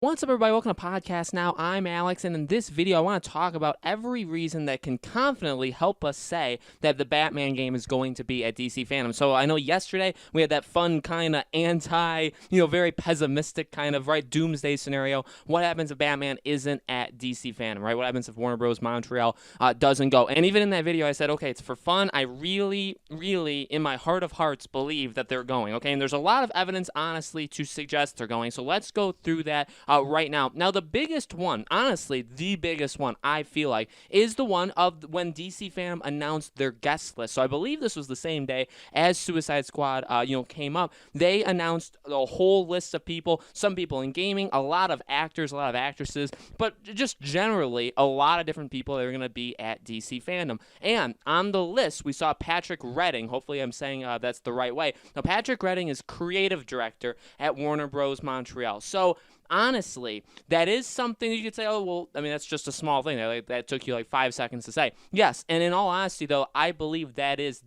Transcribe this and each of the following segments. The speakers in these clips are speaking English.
What's up, everybody? Welcome to Podcast Now. I'm Alex, and in this video, I want to talk about every reason that can confidently help us say that the Batman game is going to be at DC Fandom. So I know yesterday we had that fun kind of very pessimistic kind of, doomsday scenario. What happens if Batman isn't at DC Fandom, right? What happens if Warner Bros. Montreal doesn't go? And even in that video, I said, okay, it's for fun. I really, in my heart of hearts, believe that they're going, okay? And there's a lot of evidence, honestly, to suggest they're going. So let's go through that right now. Now, the biggest one, honestly, the biggest one, I feel like, is the one of when DC Fandom announced their guest list. So I believe this was the same day as Suicide Squad, came up. They announced a whole list of people, some people in gaming, a lot of actors, a lot of actresses, but just generally a lot of different people that are going to be at DC Fandom. And on the list, we saw Patrick Redding. Hopefully I'm saying that's the right way. Now, Patrick Redding is creative director at Warner Bros. Montreal. So honestly, that is something you could say, oh, well, I mean, that's just a small thing. That took you like 5 seconds to say. Yes, and in all honesty, though, I believe that is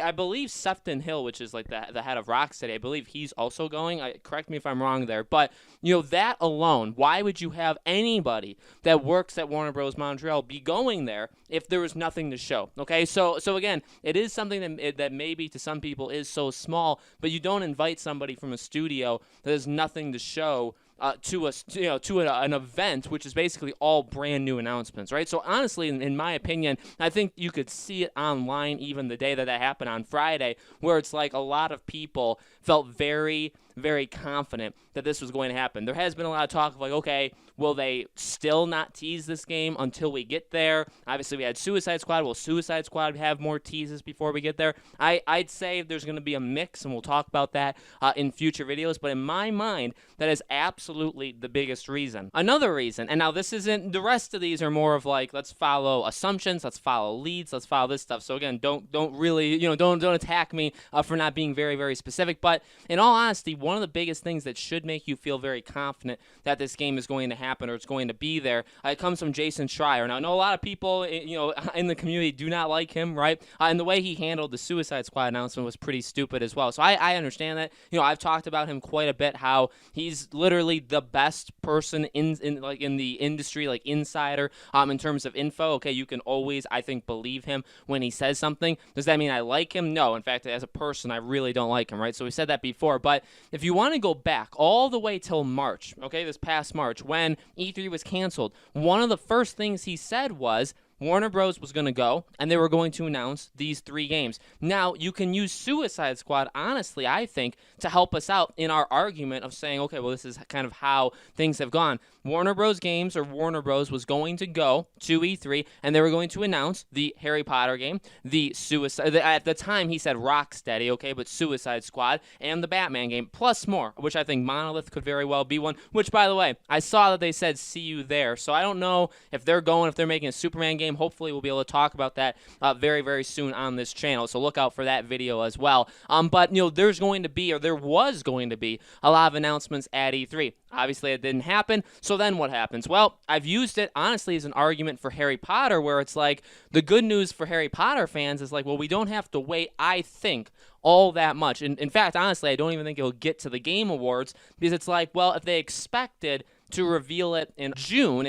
I believe Sefton Hill, which is like the head of Rocksteady, I believe he's also going. Correct me if I'm wrong there. But, that alone, why would you have anybody that works at Warner Bros. Montreal be going there if there was nothing to show? Okay, so again, it is something that maybe to some people is so small, but you don't invite somebody from a studio that has nothing to show to an event, which is basically all brand new announcements, right? So honestly, in my opinion, I think you could see it online even the day that happened on Friday, where it's like a lot of people felt very, very confident that this was going to happen. There has been a lot of talk of like, okay, will they still not tease this game until we get there? Obviously, we had Suicide Squad. Will Suicide Squad have more teases before we get there? I'd say there's going to be a mix, and we'll talk about that in future videos. But in my mind, that is absolutely the biggest reason. Another reason, and now this isn't, the rest of these are more of like, let's follow assumptions, let's follow leads, let's follow this stuff. So again, don't really, don't attack me for not being very, very specific. But in all honesty, one of the biggest things that should make you feel very confident that this game is going to happen or it's going to be there, it comes from Jason Schreier. Now, I know a lot of people, in the community do not like him, right? And the way he handled the Suicide Squad announcement was pretty stupid as well. So I understand that. I've talked about him quite a bit, how he's literally the best person in the industry, like insider, in terms of info. Okay, you can always, I think, believe him when he says something. Does that mean I like him? No. In fact, as a person, I really don't like him, right? So we said that before. But if you want to go back all the way till March, okay, this past March, when E3 was canceled, one of the first things he said was Warner Bros. Was going to go, and they were going to announce these 3 games. Now, you can use Suicide Squad, honestly, I think, to help us out in our argument of saying, okay, well, this is kind of how things have gone. Warner Bros. Games, or Warner Bros. Was going to go to E3, and they were going to announce the Harry Potter game, at the time he said Rocksteady, okay, but Suicide Squad, and the Batman game, plus more, which I think Monolith could very well be one, which, by the way, I saw that they said see you there, so I don't know if they're making a Superman game. Hopefully, we'll be able to talk about that very, very soon on this channel, so look out for that video as well. But, there was going to be a lot of announcements at E3. Obviously, it didn't happen, so then what happens? Well, I've used it, honestly, as an argument for Harry Potter, where it's like, the good news for Harry Potter fans is like, well, we don't have to wait, I think, all that much. In fact, honestly, I don't even think it'll get to the Game Awards, because it's like, well, if they expected to reveal it in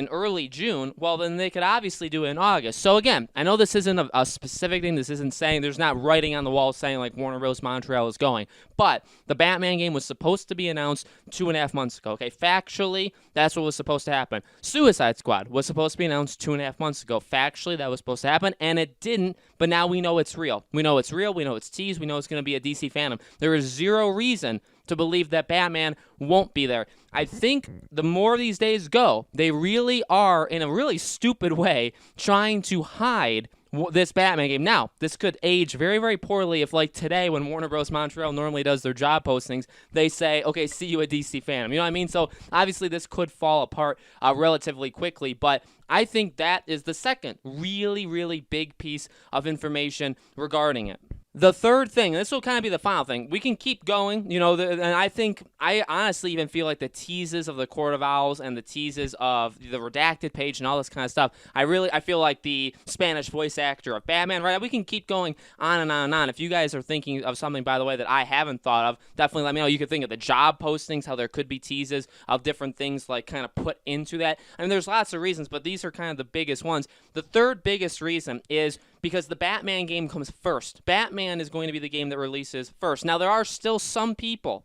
early June, well, then they could obviously do it in August. So again, I know this isn't a specific thing. This isn't saying, there's not writing on the wall saying like Warner Bros. Montreal is going. But the Batman game was supposed to be announced 2.5 months ago. Okay, factually, that's what was supposed to happen. Suicide Squad was supposed to be announced 2.5 months ago. Factually, that was supposed to happen, and it didn't. But now we know it's real. We know it's real. We know it's teased. We know it's going to be a DC Fandom. There is zero reason to believe that Batman won't be there. I think the more these days go, they really are, in a really stupid way, trying to hide this Batman game. Now, this could age very, very poorly if, like today, when Warner Bros. Montreal normally does their job postings, they say, okay, see you at DC Fandom. You know what I mean? So, obviously, this could fall apart relatively quickly, but I think that is the second really, really big piece of information regarding it. The third thing, and this will kind of be the final thing, we can keep going, and I honestly even feel like the teases of the Court of Owls and the teases of the redacted page and all this kind of stuff, I feel like the Spanish voice actor of Batman, right? We can keep going on and on and on. If you guys are thinking of something, by the way, that I haven't thought of, definitely let me know. You could think of the job postings, how there could be teases of different things like kind of put into that. I mean, there's lots of reasons, but these are kind of the biggest ones. The third biggest reason is because the Batman game comes first. Batman is going to be the game that releases first. Now, there are still some people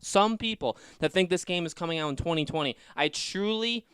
that think this game is coming out in 2020. I truly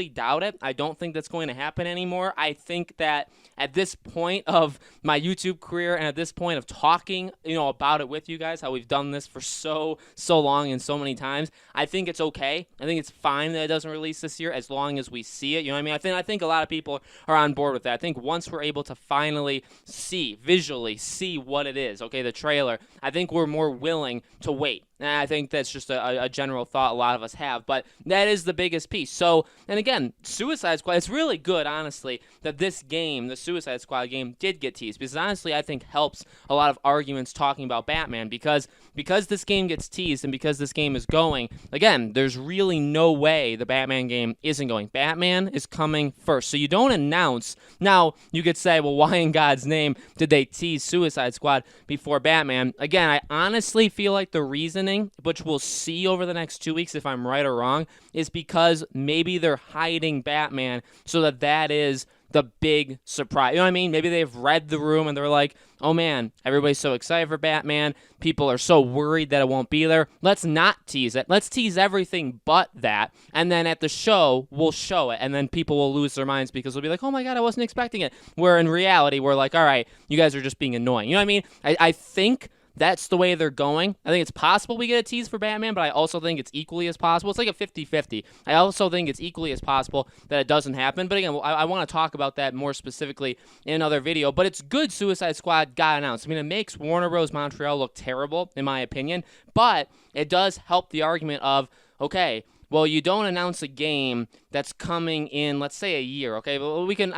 doubt it. I don't think that's going to happen anymore. I think that at this point of my YouTube career and at this point of talking, about it with you guys, how we've done this for so long and so many times, I think it's okay. I think it's fine that it doesn't release this year as long as we see it. You know what I mean? I think a lot of people are on board with that. I think once we're able to finally visually see what it is, okay, the trailer, I think we're more willing to wait. And I think that's just a general thought a lot of us have. But that is the biggest piece. So, and again, Suicide Squad, it's really good, honestly, that this game, the Suicide Squad game, did get teased. Because honestly, I think helps a lot of arguments talking about Batman. Because this game gets teased and because this game is going, again, there's really no way the Batman game isn't going. Batman is coming first. So you don't announce. Now, you could say, well, why in God's name did they tease Suicide Squad before Batman? Again, I honestly feel like the reasoning, which we'll see over the next 2 weeks if I'm right or wrong, is because maybe they're hiding Batman so that is the big surprise. You know what I mean? Maybe they've read the room and they're like, oh man, everybody's so excited for Batman. People are so worried that it won't be there. Let's not tease it. Let's tease everything but that. And then at the show, we'll show it. And then people will lose their minds because they'll be like, oh my God, I wasn't expecting it. Where in reality, we're like, all right, you guys are just being annoying. You know what I mean? I think that's the way they're going. I think it's possible we get a tease for Batman, but I also think it's equally as possible. It's like a 50-50. I also think it's equally as possible that it doesn't happen. But again, I want to talk about that more specifically in another video. But it's good Suicide Squad got announced. I mean, it makes Warner Bros. Montreal look terrible, in my opinion. But it does help the argument of, okay, well, you don't announce a game that's coming in, let's say, a year, okay? Well, we can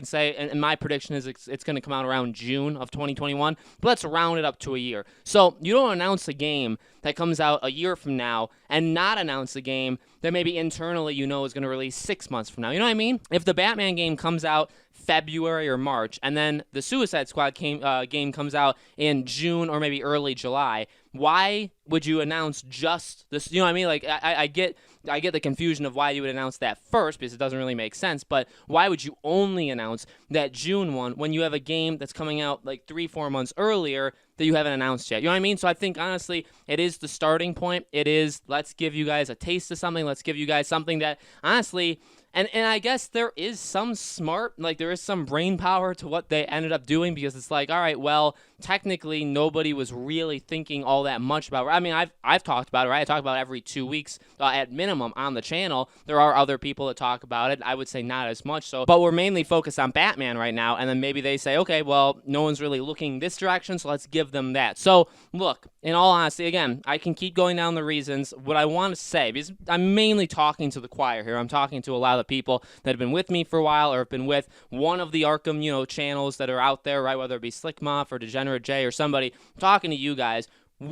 say, and my prediction is it's going to come out around June of 2021, but let's round it up to a year. So you don't announce a game that comes out a year from now and not announce a game that maybe internally is going to release 6 months from now. You know what I mean? If the Batman game comes out February or March, and then the Suicide Squad game comes out in June or maybe early July, why would you announce just this? You know what I mean? Like, I get the confusion of why you would announce that first because it doesn't really make sense, but why would you only announce that June one when you have a game that's coming out like 3-4 months earlier that you haven't announced yet? You know what I mean? So I think, honestly, it is the starting point. It is, let's give you guys a taste of something. Let's give you guys something that, honestly, and I guess there is some there is some brain power to what they ended up doing because it's like, all right, well, technically nobody was really thinking all that much about it. I mean, I've talked about it, right? I talk about it every 2 weeks at minimum on the channel. There are other people that talk about it. I would say not as much so, but we're mainly focused on Batman right now, and then maybe they say, okay, well, no one's really looking this direction, so let's give them that. So, look, in all honesty, again, I can keep going down the reasons. What I want to say, because I'm mainly talking to the choir here. I'm talking to a lot of the people that have been with me for a while or have been with one of the Arkham, channels that are out there, right? Whether it be Slick Moth or Degenerate J or somebody, I'm talking to you guys.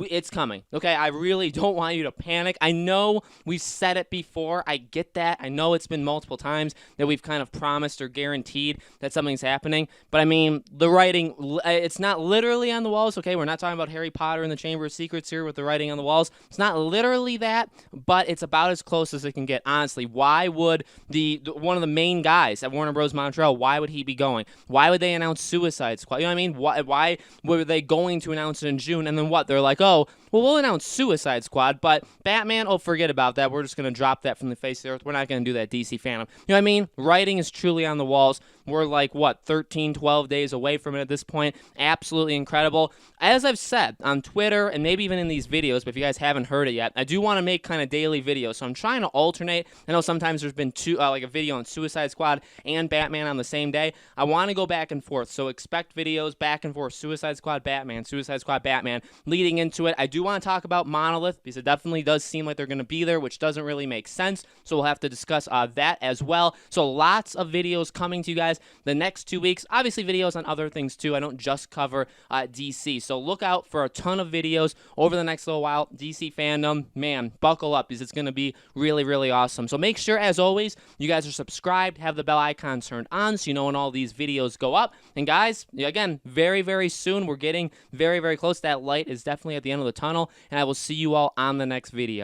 It's coming, okay? I really don't want you to panic. I know we've said it before. I get that. I know it's been multiple times that we've kind of promised or guaranteed that something's happening. But, I mean, the writing, it's not literally on the walls, okay? We're not talking about Harry Potter and the Chamber of Secrets here with the writing on the walls. It's not literally that, but it's about as close as it can get. Honestly, why would one of the main guys at Warner Bros. Montreal, why would he be going? Why would they announce Suicide Squad? You know what I mean? Why were they going to announce it in June? And then what? They're like, oh, well, we'll announce Suicide Squad, but Batman, oh, forget about that. We're just going to drop that from the face of the earth. We're not going to do that DC fandom. You know what I mean? Writing is truly on the walls. We're like, 13, 12 days away from it at this point. Absolutely incredible. As I've said on Twitter and maybe even in these videos, but if you guys haven't heard it yet, I do want to make kind of daily videos, so I'm trying to alternate. I know sometimes there's been a video on Suicide Squad and Batman on the same day. I want to go back and forth, so expect videos back and forth. Suicide Squad, Batman, leading into it. I do do want to talk about Monolith because it definitely does seem like they're going to be there, which doesn't really make sense. So we'll have to discuss that as well. So lots of videos coming to you guys the next 2 weeks. Obviously, videos on other things too. I don't just cover DC. So look out for a ton of videos over the next little while. DC fandom, man, buckle up because it's going to be really, really awesome. So make sure, as always, you guys are subscribed, have the bell icon turned on so you know when all these videos go up. And guys, again, very, very soon, we're getting very, very close. That light is definitely at the end of the tunnel, and I will see you all on the next video.